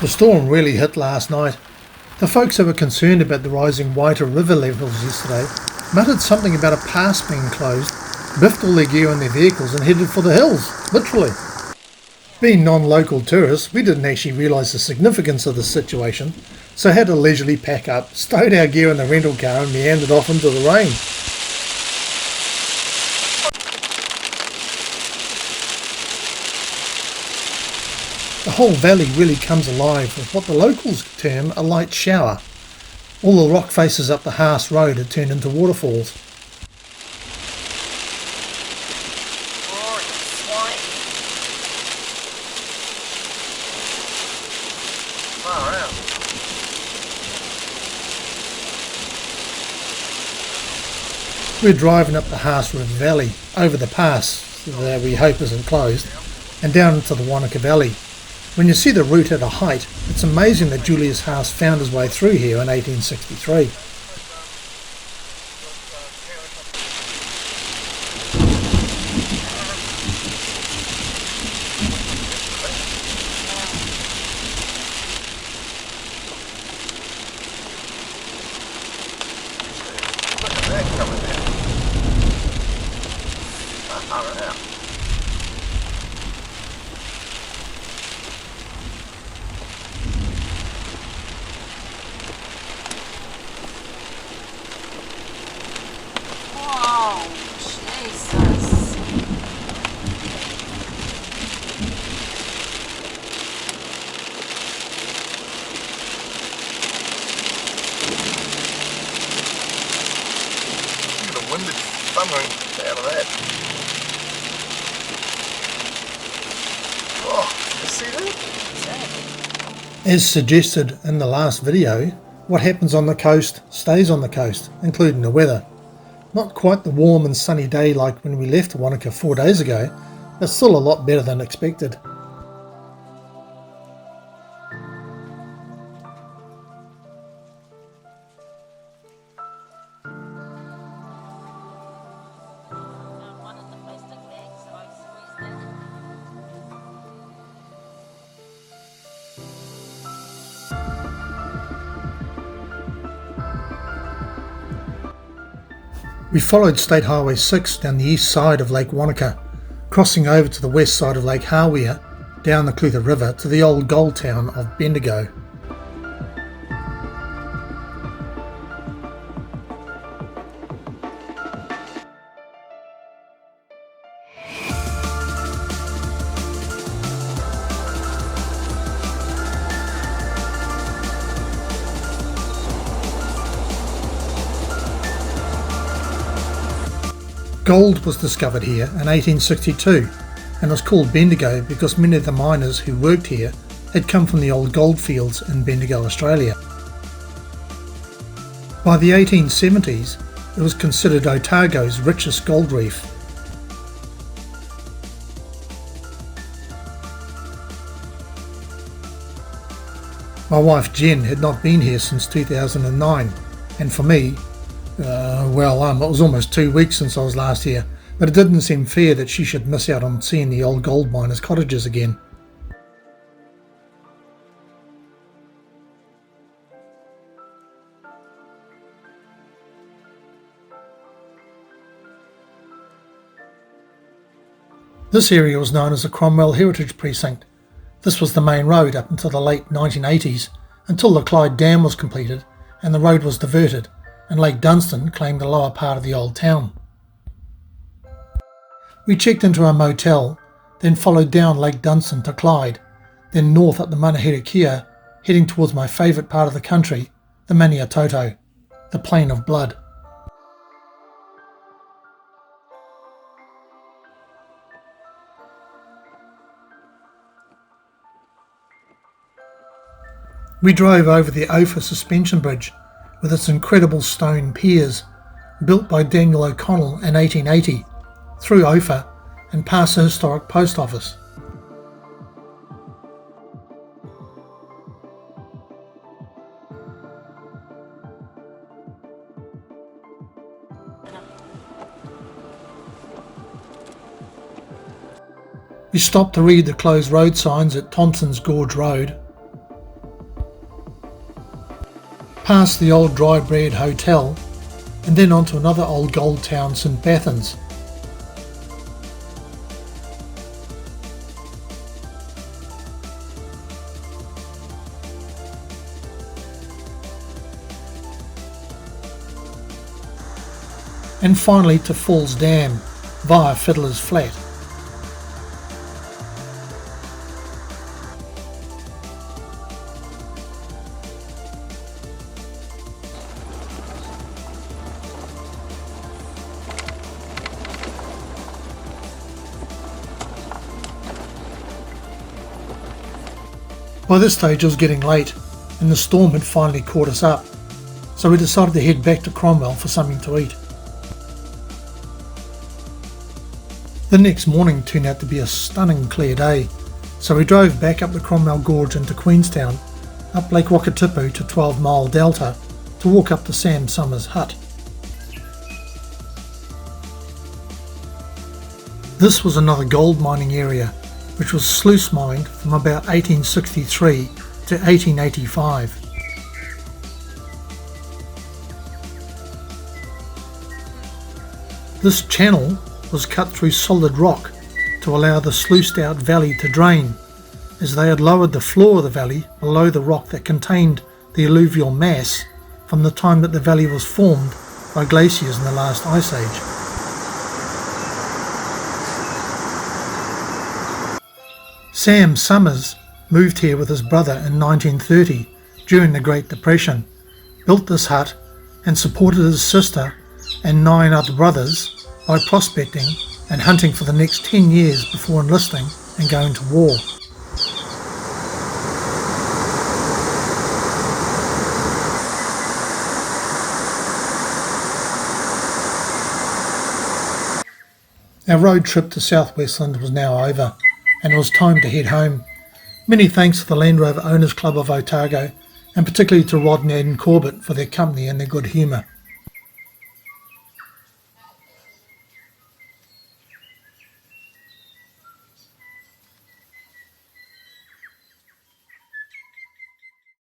The storm really hit last night. The folks who were concerned about the rising Waitara River levels yesterday muttered something about a pass being closed, biffed all their gear on their vehicles and headed for the hills, literally. Being non-local tourists, we didn't actually realise the significance of the situation, so had to leisurely pack up, stowed our gear in the rental car and meandered off into the rain. The whole valley really comes alive with what the locals term a light shower. All the rock faces up the Haast road had turned into waterfalls. We're driving up the Haast River Valley, over the pass that we hope isn't closed, and down into the Wanaka Valley. When you see the route at a height, it's amazing that Julius Haast found his way through here in 1863. Out of that. Oh, you see that? As suggested in the last video, what happens on the coast stays on the coast, including the weather. Not quite the warm and sunny day like when we left Wanaka 4 days ago, but still a lot better than expected. We followed State Highway 6 down the east side of Lake Wanaka, crossing over to the west side of Lake Hawea, down the Clutha River to the old gold town of Bendigo. Gold was discovered here in 1862 and was called Bendigo because many of the miners who worked here had come from the old gold fields in Bendigo, Australia. By the 1870s, it was considered Otago's richest gold reef. My wife Jen had not been here since 2009, and for me, it was almost 2 weeks since I was last here, but it didn't seem fair that she should miss out on seeing the old gold miners' cottages again. This area was known as the Cromwell Heritage Precinct. This was the main road up until the late 1980s, until the Clyde Dam was completed and the road was diverted, and Lake Dunstan claimed the lower part of the old town. We checked into a motel, then followed down Lake Dunstan to Clyde, then north up the Manahira, heading towards my favourite part of the country, the Maniatoto, the Plain of Blood. We drove over the Ophir suspension bridge with its incredible stone piers, built by Daniel O'Connell in 1880, through Ophir and past the historic post office. We stopped to read the closed road signs at Thompson's Gorge Road. past the old Dry Bread Hotel, and then on to another old gold town, St Bathans. And finally to Falls Dam via Fiddler's Flat. By this stage it was getting late and the storm had finally caught us up, so we decided to head back to Cromwell for something to eat. The next morning turned out to be a stunning clear day, so we drove back up the Cromwell Gorge into Queenstown, up Lake Wakatipu to 12 Mile Delta to walk up to Sam Summers' hut. This was another gold mining area, which was sluice mined from about 1863 to 1885. This channel was cut through solid rock to allow the sluiced out valley to drain, as they had lowered the floor of the valley below the rock that contained the alluvial mass from the time that the valley was formed by glaciers in the last ice age. Sam Summers moved here with his brother in 1930 during the Great Depression, built this hut and supported his sister and 9 other brothers by prospecting and hunting for the next 10 years before enlisting and going to war. Our road trip to South Westland was now over and it was time to head home. Many thanks to the Land-Rover Owners Club of Otago and particularly to Rod, Ned and Corbett for their company and their good humour.